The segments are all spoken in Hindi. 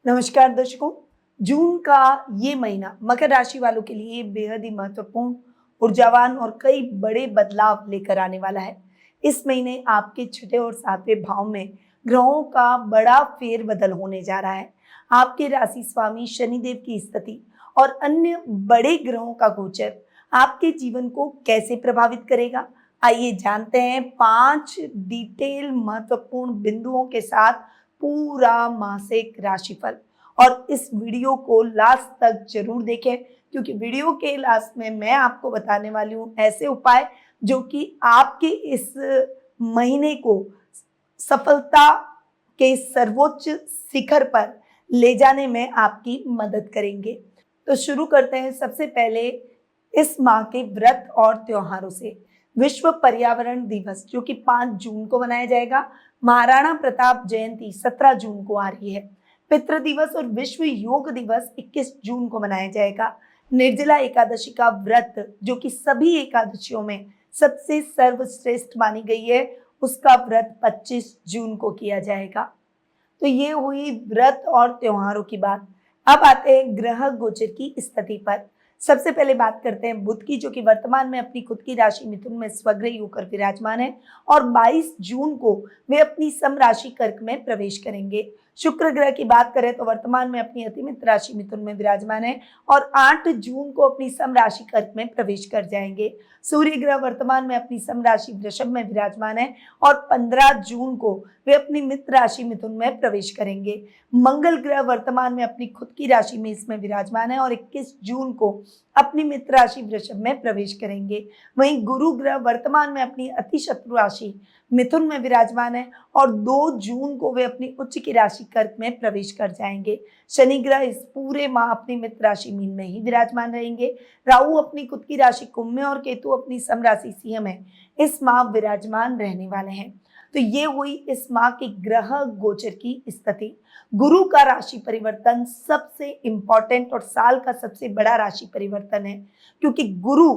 नमस्कार दर्शकों। जून का ये महीना मकर राशि वालों के लिए बेहद ही महत्वपूर्ण, ऊर्जावान और कई बड़े बदलाव लेकर आने वाला है। इस महीने आपके छठे और सातवें भाव में ग्रहों का बड़ा फेरबदल होने जा रहा है। आपके राशि स्वामी शनिदेव की स्थिति और अन्य बड़े ग्रहों का गोचर आपके जीवन को कैसे प्रभावित करेगा, आइए जानते हैं 5 डिटेल महत्वपूर्ण बिंदुओं के साथ पूरा मासिक राशिफल। और इस वीडियो को लास्ट तक जरूर देखें, क्योंकि वीडियो के लास्ट में मैं आपको बताने वाली हूँ ऐसे उपाय जो कि आपके इस महीने को सफलता के सर्वोच्च शिखर पर ले जाने में आपकी मदद करेंगे। तो शुरू करते हैं सबसे पहले इस माह के व्रत और त्योहारों से। विश्व पर्यावरण दिवस जो कि 5 जून को मनाया जाएगा। महाराणा प्रताप जयंती 17 जून को आ रही है। पितृ दिवस और विश्व योग दिवस 21 जून को मनाया जाएगा। निर्जला एकादशी का व्रत जो कि सभी एकादशियों में सबसे सर्वश्रेष्ठ मानी गई है, उसका व्रत 25 जून को किया जाएगा। तो ये हुई व्रत और त्योहारों की बात। अब आते हैं ग्रह गोचर की स्थिति पर। सबसे पहले बात करते हैं बुध की, जो कि वर्तमान में अपनी खुद की राशि मिथुन में स्वग्रही होकर विराजमान है और 22 जून को वे अपनी सम राशि कर्क में प्रवेश करेंगे। शुक्र ग्रह की बात करें तो वर्तमान में अपनी अतिमित्र राशि मिथुन में विराजमान है और 8 जून को अपनी सम राशि कर्क में प्रवेश कर जाएंगे। सूर्य ग्रह वर्तमान में अपनी सम राशि वृषभ में विराजमान है और 15 जून को वे अपनी मित्र राशि मिथुन में प्रवेश करेंगे। मंगल ग्रह वर्तमान में अपनी खुद की राशि में इसमें विराजमान है और 21 जून को अपनी मित्र राशि वृषभ में प्रवेश करेंगे। वहीं गुरु ग्रह वर्तमान में अपनी अति शत्रु राशि मिथुन में विराजमान है और 2 जून को वे अपनी उच्च की राशि कर्क में प्रवेश कर जाएंगे। शनि ग्रह इस पूरे माह अपनी मित्र राशि मीन में ही विराजमान रहेंगे। राहु अपनी खुद की राशि कुंभ में और केतु अपनी सम राशि सिंह में इस माह विराजमान रहने वाले हैं। तो ये हुई इस माह की ग्रह गोचर की स्थिति। गुरु का राशि परिवर्तन सबसे इंपॉर्टेंट और साल का सबसे बड़ा राशि परिवर्तन है, क्योंकि गुरु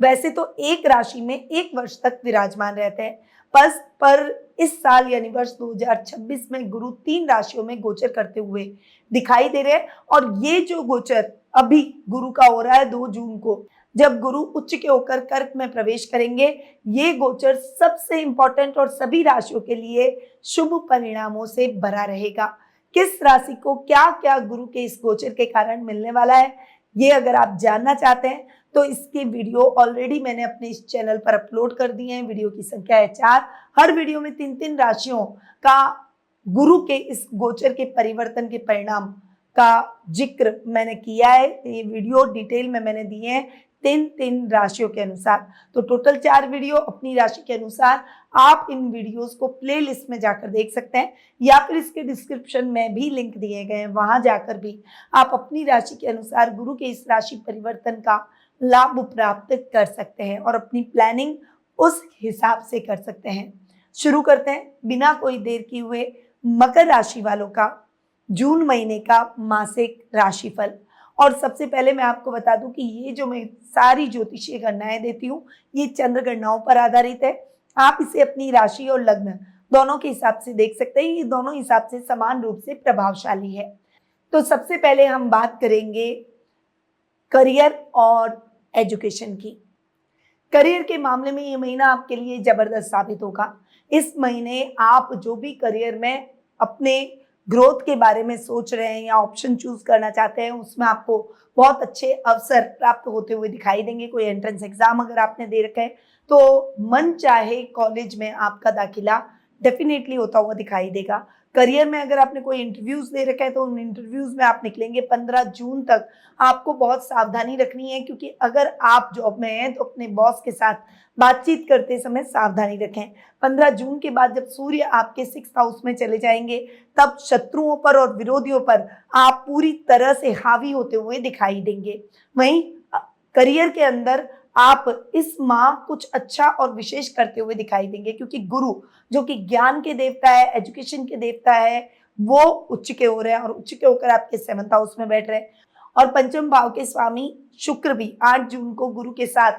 वैसे तो एक राशि में 1 वर्ष तक विराजमान रहते हैं, पर इस साल यानी वर्ष 2026 में गुरु 3 राशियों में गोचर करते हुए दिखाई दे रहे हैं। और ये जो गोचर अभी गुरु का हो रहा है 2 जून को, जब गुरु उच्च के होकर कर्क में प्रवेश करेंगे, ये गोचर सबसे इंपॉर्टेंट और सभी राशियों के लिए शुभ परिणामों से भरा रहेगा। किस राशि को क्या क्या गुरु के इस गोचर के कारण मिलने वाला है, ये अगर आप जानना चाहते हैं तो इसकी वीडियो ऑलरेडी मैंने अपने इस चैनल पर अपलोड कर दी है। वीडियो की संख्या है 4। हर वीडियो में 3-3 राशियों का गुरु के इस गोचर के परिवर्तन के परिणाम का जिक्र मैंने किया है। ये वीडियो डिटेल में मैंने दिए हैं 3-3 राशियों के अनुसार। तो टोटल 4 वीडियो अपनी राशि के अनुसार आप इन वीडियोस को प्लेलिस्ट में जाकर देख सकते हैं, या फिर इसके डिस्क्रिप्शन में भी लिंक दिए गए हैं, वहां जाकर भी आप अपनी राशि के अनुसार गुरु के इस राशि परिवर्तन का लाभ प्राप्त कर सकते हैं और अपनी प्लानिंग उस हिसाब से कर सकते हैं। शुरू करते हैं बिना कोई देर किए हुए मकर राशि वालों का जून महीने का मासिक राशिफल। और सबसे पहले मैं आपको बता दूं कि ये जो मैं सारी ज्योतिषीय गणनाएं देती हूँ, ये चंद्र गणनाओं पर आधारित है। आप इसे अपनी राशि और लग्न दोनों के हिसाब से देख सकते हैं। ये दोनों हिसाब से समान रूप से प्रभावशाली है। तो सबसे पहले हम बात करेंगे करियर और एजुकेशन की। करियर के मामले में ये महीना आपके लिए जबरदस्त साबित होगा। इस महीने आप जो भी करियर में अपने ग्रोथ के बारे में सोच रहे हैं या ऑप्शन चूज करना चाहते हैं, उसमें आपको बहुत अच्छे अवसर प्राप्त होते हुए दिखाई देंगे। कोई एंट्रेंस एग्जाम अगर आपने दे रखा है तो मन चाहे कॉलेज में आपका दाखिला डेफिनेटली होता हुआ दिखाई देगा। करियर में अगर आपने कोई इंटरव्यूज दे रखा है तो उन इंटरव्यूज में आप निकलेंगे। 15 जून तक आपको बहुत सावधानी रखनी है, क्योंकि अगर आप जॉब में हैं तो अपने बॉस के साथ बातचीत करते समय सावधानी रखें। 15 जून के बाद जब सूर्य आपके 6th हाउस में चले जाएंगे, तब शत्रुओं पर और विरोधियों पर आप पूरी तरह से हावी होते हुए दिखाई देंगे। वहीं करियर के अंदर आप इस माह कुछ अच्छा और विशेष करते हुए दिखाई देंगे, क्योंकि गुरु जो कि ज्ञान के देवता है, एजुकेशन के देवता है, वो उच्च के हो रहे हैं और उच्च के होकर आपके 7th हाउस में बैठ रहे हैं। और पंचम भाव के स्वामी शुक्र भी 8 जून को गुरु के साथ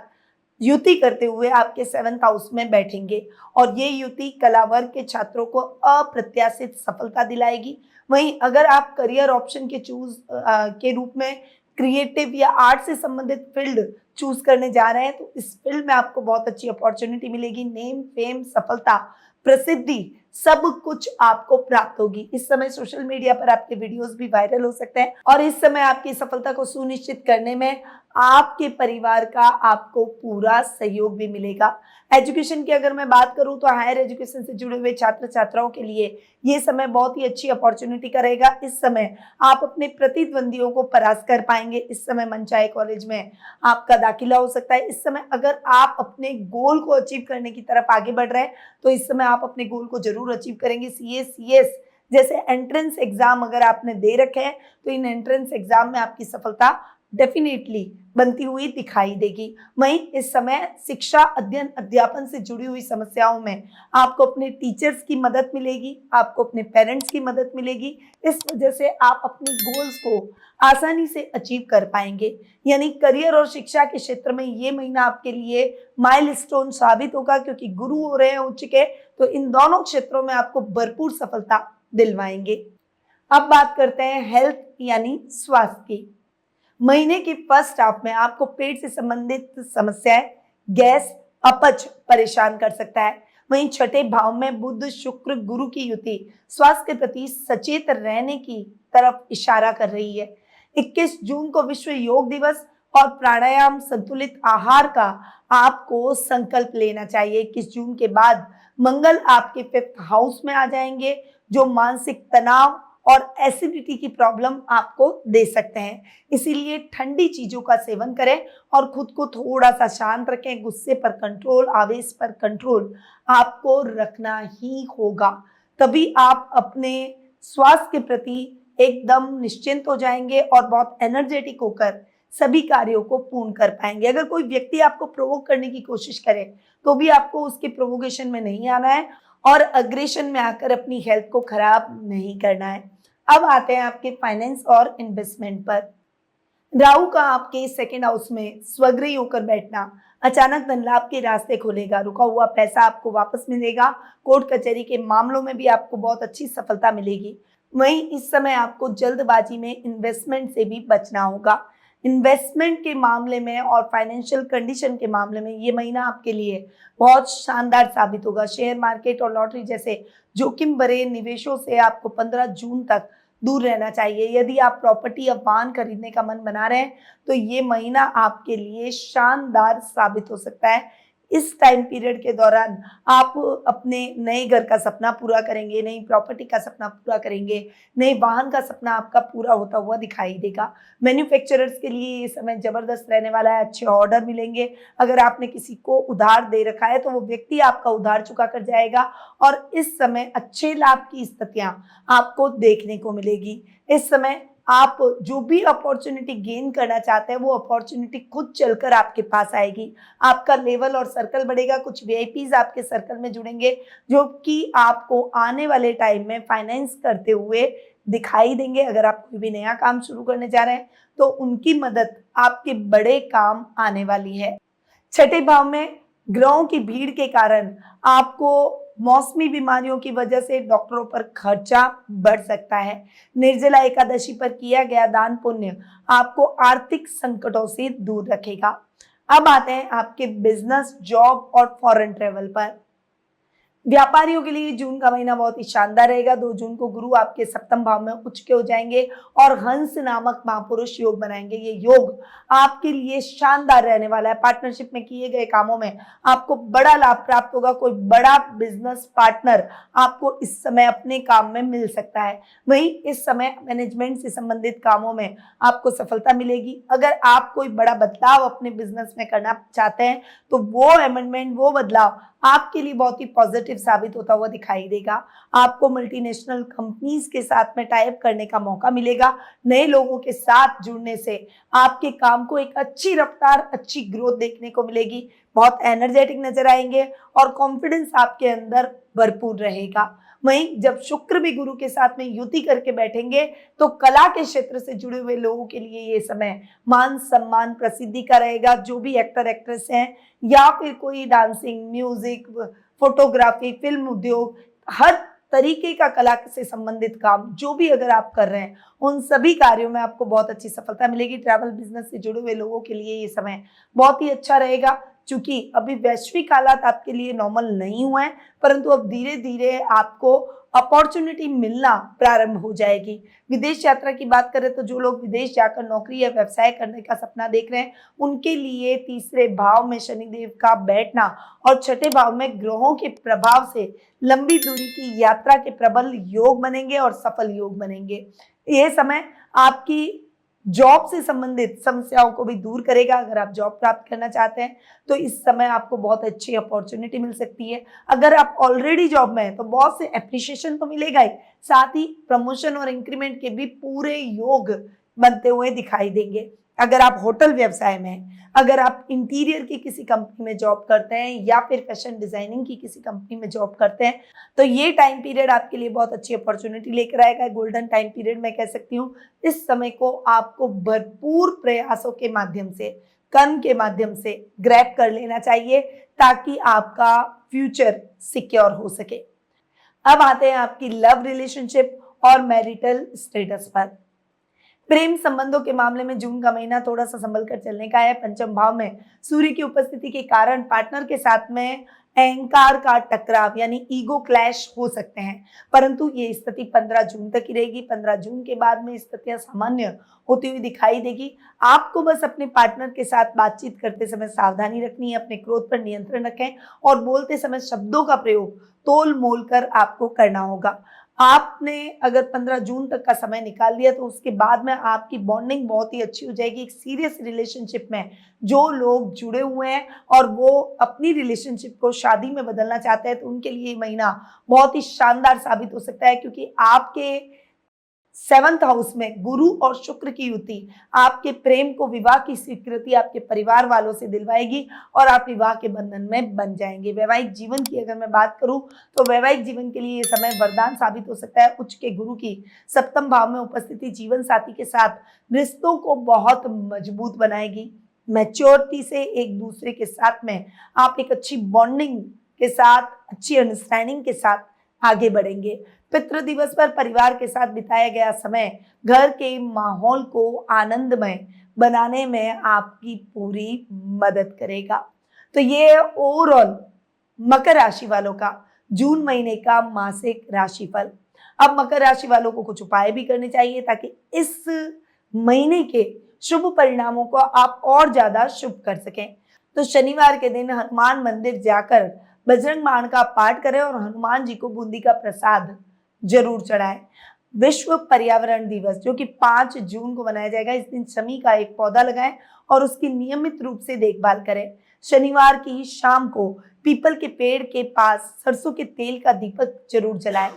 युति करते हुए आपके 7th हाउस में बैठेंगे और ये युति कला वर्ग के छात्रों को अप्रत्याशित सफलता दिलाएगी। वहीं अगर आप करियर ऑप्शन के रूप में क्रिएटिव या आर्ट से संबंधित फील्ड चूज करने जा रहे हैं तो इस फील्ड में आपको बहुत अच्छी अपॉर्चुनिटी मिलेगी। नेम, फेम, सफलता, प्रसिद्धि सब कुछ आपको प्राप्त होगी। इस समय सोशल मीडिया पर आपके वीडियोस भी वायरल हो सकते हैं और इस समय आपकी सफलता को सुनिश्चित करने में आपके परिवार का आपको पूरा सहयोग भी मिलेगा। एजुकेशन की अगर मैं बात करूं तो हायर एजुकेशन से जुड़े हुए छात्र छात्राओं के लिए ये समय बहुत ही अच्छी अपॉर्चुनिटी का रहेगा। इस समय आप अपने प्रतिद्वंदियों को परास्त कर पाएंगे। इस समय मनचाहे कॉलेज में आपका दाखिला हो सकता है। इस समय अगर आप अपने गोल को अचीव करने की तरफ आगे बढ़ रहे हैं तो इस समय आप अपने गोल को जरूर अचीव करेंगे। सीए, सीएस जैसे एंट्रेंस एग्जाम अगर आपने दे रखे हैं तो इन एंट्रेंस एग्जाम में आपकी सफलता डेफिनेटली बनती हुई दिखाई देगी। वहीं इस समय शिक्षा, अध्ययन, अध्यापन से जुड़ी हुई समस्याओं में आपको अपने टीचर्स की मदद मिलेगी, आपको अपने पेरेंट्स की मदद मिलेगी। इस वजह से आप अपनी गोल्स को आसानी से अचीव कर पाएंगे। यानी करियर और शिक्षा के क्षेत्र में ये महीना आपके लिए माइलस्टोन साबित होगा क्योंकि गुरु हो रहे हैं उच्च के, तो इन दोनों क्षेत्रों में आपको भरपूर सफलता दिलवाएंगे। अब बात करते हैं हेल्थ यानी स्वास्थ्य की। महीने की फर्स्ट हाफ में आपको पेट से संबंधित समस्याएं, गैस, अपच परेशान कर सकता है। वहीं छठे भाव में बुध, शुक्र, गुरु की युति स्वास्थ्य के प्रति सचेत रहने की तरफ इशारा कर रही है। 21 जून को विश्व योग दिवस और प्राणायाम, संतुलित आहार का आपको संकल्प लेना चाहिए। 21 जून के बाद मंगल आपके 5th हाउस में आ जाएंगे जो मानसिक तनाव और एसिडिटी की प्रॉब्लम आपको दे सकते हैं। इसीलिए ठंडी चीजों का सेवन करें और खुद को थोड़ा सा शांत रखें। गुस्से पर कंट्रोल, आवेश पर कंट्रोल आपको रखना ही होगा, तभी आप अपने स्वास्थ्य के प्रति एकदम निश्चिंत हो जाएंगे और बहुत एनर्जेटिक होकर सभी कार्यों को पूर्ण कर पाएंगे। अगर कोई व्यक्ति आपको प्रोवोक करने की कोशिश करे तो भी आपको उसके प्रोवोकेशन में नहीं आना है और अग्रेशन में आकर अपनी हेल्थ को खराब नहीं करना है। अब आते हैं आपके फाइनेंस और इन्वेस्टमेंट पर। राहु का आपके 2nd हाउस में स्वगृही होकर बैठना अचानक धन लाभ के रास्ते खोलेगा। रुका हुआ पैसा आपको वापस मिलेगा। कोर्ट कचहरी के मामलों में भी आपको बहुत अच्छी सफलता मिलेगी। वहीं इस समय आपको जल्दबाजी में इन्वेस्टमेंट से भी बचना होगा। इन्वेस्टमेंट के मामले में और फाइनेंशियल कंडीशन के मामले में ये महीना आपके लिए बहुत शानदार साबित होगा। शेयर मार्केट और लॉटरी जैसे जोखिम भरे निवेशों से आपको 15 जून तक दूर रहना चाहिए। यदि आप प्रॉपर्टी या वाहन खरीदने का मन बना रहे हैं तो ये महीना आपके लिए शानदार साबित हो सकता है। इस टाइम पीरियड के दौरान आप अपने नए घर का सपना पूरा करेंगे, नई प्रॉपर्टी का सपना पूरा करेंगे, नए वाहन का सपना आपका पूरा होता हुआ दिखाई देगा। मैन्युफैक्चरर्स के लिए ये समय जबरदस्त रहने वाला है। अच्छे ऑर्डर मिलेंगे। अगर आपने किसी को उधार दे रखा है तो वो व्यक्ति आपका उधार चुका कर जाएगा और इस समय अच्छे लाभ की स्थितियां आपको देखने को मिलेगी। इस समय आप जो भी अपॉर्चुनिटी गेन करना चाहते हैं वो अपॉर्चुनिटी खुद चलकर आपके पास आएगी। आपका लेवल और सर्कल बढ़ेगा। कुछ वीआईपीज आपके सर्कल में जुड़ेंगे जो कि आपको आने वाले टाइम में फाइनेंस करते हुए दिखाई देंगे। अगर आप कोई भी नया काम शुरू करने जा रहे हैं तो उनकी मदद आपके बड़े काम आने वाली है। छठे भाव में ग्रहों की भीड़ के कारण आपको मौसमी बीमारियों की वजह से डॉक्टरों पर खर्चा बढ़ सकता है। निर्जला एकादशी पर किया गया दान पुण्य आपको आर्थिक संकटों से दूर रखेगा। अब आते हैं आपके बिजनेस, जॉब और फॉरेन ट्रेवल पर। व्यापारियों के लिए जून का महीना बहुत ही शानदार रहेगा। 2 जून को गुरु आपके 7th भाव में उच्च के हो जाएंगे और हंस नामक महापुरुष योग बनाएंगे। ये योग आपके लिए शानदार रहने वाला है। पार्टनरशिप में किए गए कामों में आपको बड़ा लाभ प्राप्त होगा। कोई बड़ा बिजनेस पार्टनर आपको इस समय अपने काम में मिल सकता है। वहीं इस समय मैनेजमेंट से संबंधित कामों में आपको सफलता मिलेगी। अगर आप कोई बड़ा बदलाव अपने बिजनेस में करना चाहते हैं तो वो अमेंडमेंट, वो बदलाव आपके लिए बहुत ही पॉजिटिव साबित होता हुआ दिखाई देगा। आपको मल्टीनेशनल कंपनीज के साथ में टाई अप करने का मौका मिलेगा। नए लोगों के साथ जुड़ने से आपके काम को एक अच्छी रफ्तार, अच्छी ग्रोथ देखने को मिलेगी। बहुत एनर्जेटिक नजर आएंगे और कॉन्फिडेंस आपके अंदर भरपूर रहेगा। वहीं जब शुक्र भी गुरु के साथ में युति करके बैठेंगे तो कला के क्षेत्र से जुड़े हुए लोगों के लिए ये समय मान सम्मान प्रसिद्धि का रहेगा। जो भी एक्टर एक्ट्रेस हैं या फिर कोई डांसिंग, म्यूजिक, फोटोग्राफी, फिल्म उद्योग, हर तरीके का कला से संबंधित काम जो भी अगर आप कर रहे हैं उन सभी कार्यों में आपको बहुत अच्छी सफलता मिलेगी। ट्रैवल बिजनेस से जुड़े हुए लोगों के लिए ये समय बहुत ही अच्छा रहेगा। चूंकि अभी वैश्विक हालात आपके लिए नॉर्मल नहीं हुए हैं, परंतु अब धीरे धीरे आपको अपॉर्चुनिटी मिलना प्रारंभ हो जाएगी। विदेश यात्रा की बात करें तो जो लोग विदेश जाकर नौकरी या व्यवसाय करने का सपना देख रहे हैं उनके लिए तीसरे भाव में शनिदेव का बैठना और छठे भाव में ग्रहों के प्रभाव से लंबी दूरी की यात्रा के प्रबल योग बनेंगे और सफल योग बनेंगे। यह समय आपकी जॉब से संबंधित समस्याओं को भी दूर करेगा। अगर आप जॉब प्राप्त करना चाहते हैं तो इस समय आपको बहुत अच्छी अपॉर्चुनिटी मिल सकती है। अगर आप ऑलरेडी जॉब में हैं तो बहुत से एप्रिशिएशन तो मिलेगा ही, साथ ही प्रमोशन और इंक्रीमेंट के भी पूरे योग बनते हुए दिखाई देंगे। अगर आप होटल व्यवसाय में हैं, अगर आप इंटीरियर की किसी कंपनी में जॉब करते हैं या फिर फैशन डिजाइनिंग की किसी कंपनी में जॉब करते हैं तो ये टाइम पीरियड आपके लिए बहुत अच्छी अपॉर्चुनिटी लेकर आएगा। गोल्डन टाइम पीरियड मैं कह सकती हूँ। इस समय को आपको भरपूर प्रयासों के माध्यम से, कर्म के माध्यम से ग्रैब कर लेना चाहिए ताकि आपका फ्यूचर सिक्योर हो सके। अब आते हैं आपकी लव रिलेशनशिप और मैरिटल स्टेटस पर। प्रेम संबंधों के मामले में जून का महीना थोड़ा सा संभल कर चलने का है। पंचम भाव में सूर्य की उपस्थिति के कारण पार्टनर के साथ में अहंकार का टकराव यानी ईगो क्लैश हो सकते हैं, परंतु ये स्थिति 15 जून तक ही रहेगी। 15 जून के बाद में स्थितियां सामान्य होती हुई दिखाई देगी। आपको बस अपने पार्टनर के साथ बातचीत करते समय सावधानी रखनी है, अपने क्रोध पर नियंत्रण रखें और बोलते समय शब्दों का प्रयोग तोल मोल कर आपको करना होगा। आपने अगर 15 जून तक का समय निकाल दिया तो उसके बाद में आपकी बॉन्डिंग बहुत ही अच्छी हो जाएगी। एक सीरियस रिलेशनशिप में जो लोग जुड़े हुए हैं और वो अपनी रिलेशनशिप को शादी में बदलना चाहते हैं तो उनके लिए ये महीना बहुत ही शानदार साबित हो सकता है, क्योंकि आपके 7th हाउस में गुरु और शुक्र की युति आपके प्रेम को, विवाह की स्वीकृति आपके परिवार वालों से दिलवाएगी और आप विवाह के बंधन में बन जाएंगे। वैवाहिक जीवन की अगर मैं बात करूं तो वैवाहिक जीवन के लिए ये समय वरदान साबित हो सकता है। उच्च के गुरु की 7th भाव में उपस्थिति जीवन साथी के साथ रिश्तों को बहुत मजबूत बनाएगी। मैच्योरिटी से एक दूसरे के साथ में आप एक अच्छी बॉन्डिंग के साथ, अच्छी अंडरस्टैंडिंग के साथ आगे बढ़ेंगे। पितृ दिवस पर परिवार के साथ बिताया गया समय घर के माहौल को आनंदमय बनाने में आपकी पूरी मदद करेगा। तो ये ओवरऑल मकर राशि वालों का जून महीने का मासिक राशिफल। अब मकर राशि वालों को कुछ उपाय भी करने चाहिए ताकि इस महीने के शुभ परिणामों को आप और ज्यादा शुभ कर सकें। तो शनिवार के दिन हनुमान मंदिर जाकर बजरंग बाण का पाठ करें और हनुमान जी को बूंदी का प्रसाद जरूर चढ़ाएं। विश्व पर्यावरण दिवस जो कि 5 जून को मनाया जाएगा, इस दिन शमी का एक पौधा लगाएं और उसकी नियमित रूप से देखभाल करें। शनिवार की शाम को पीपल के पेड़ के पास सरसों के तेल का दीपक जरूर जलाएं।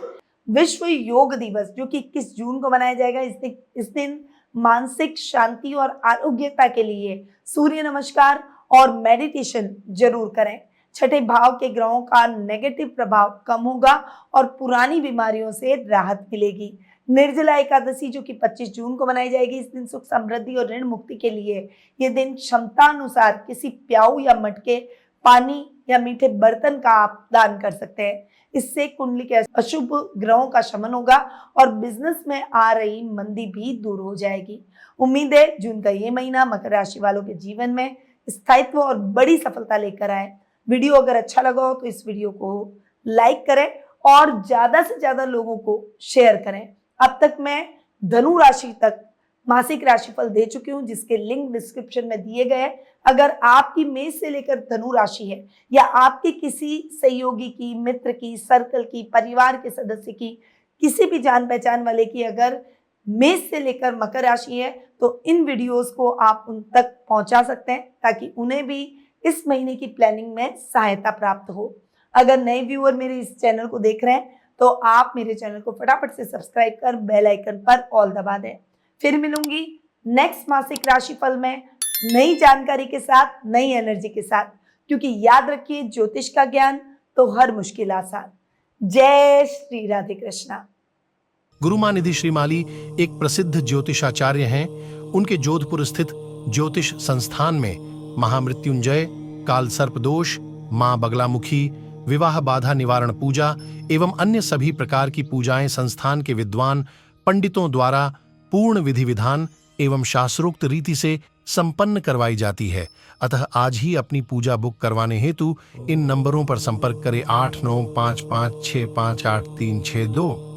विश्व योग दिवस जो कि 21 जून को मनाया जाएगा, इस दिन मानसिक शांति और आरोग्यता के लिए सूर्य नमस्कार और मेडिटेशन जरूर करें। छठे भाव के ग्रहों का नेगेटिव प्रभाव कम होगा और पुरानी बीमारियों से राहत मिलेगी। निर्जला एकादशी जो कि 25 जून को मनाई जाएगी, इस दिन सुख समृद्धि और ऋण मुक्ति के लिए ये दिन क्षमता अनुसार किसी प्याऊ या मटके, पानी या मीठे बर्तन का आप दान कर सकते हैं। इससे कुंडली के अशुभ ग्रहों का शमन होगा और बिजनेस में आ रही मंदी भी दूर हो जाएगी। उम्मीद है जून का ये महीना मकर राशि वालों के जीवन में स्थायित्व और बड़ी सफलता लेकर आए। वीडियो अगर अच्छा लगा हो तो इस वीडियो को लाइक करें और ज्यादा से ज्यादा लोगों को शेयर करें। अब तक मैं धनु राशि तक मासिक राशिफल दे चुकी हूं जिसके लिंक डिस्क्रिप्शन में दिए गए हैं। अगर आपकी मेष से लेकर धनु राशि है या आपके किसी सहयोगी की, मित्र की, सर्कल की, परिवार के सदस्य की, किसी भी जान पहचान वाले की अगर मेष से लेकर मकर राशि है तो इन वीडियोस को आप उन तक पहुंचा सकते हैं ताकि उन्हें भी इस महीने की प्लानिंग में सहायता प्राप्त हो। अगर नए व्यूअर मेरे इस चैनल को देख रहे हैं तो आप मेरे चैनल को फटाफट से सब्सक्राइब कर बेल आइकन पर ऑल दबा दें। फिर मिलूंगी नेक्स्ट मासिक राशिफल में नई जानकारी के साथ, नई एनर्जी के साथ, क्योंकि याद रखिए ज्योतिष का ज्ञान तो हर मुश्किल आसान। जय श्री राधे कृष्णा। गुरुमानिधि श्रीमाली एक प्रसिद्ध ज्योतिषाचार्य हैं। उनके जोधपुर स्थित ज्योतिष संस्थान में महामृत्युंजय, काल सर्प दोष, मां बगलामुखी, विवाह बाधा निवारण पूजा एवं अन्य सभी प्रकार की पूजाएं संस्थान के विद्वान पंडितों द्वारा पूर्ण विधि विधान एवं शास्त्रोक्त रीति से संपन्न करवाई जाती है। अतः आज ही अपनी पूजा बुक करवाने हेतु इन नंबरों पर संपर्क करें 8955658362।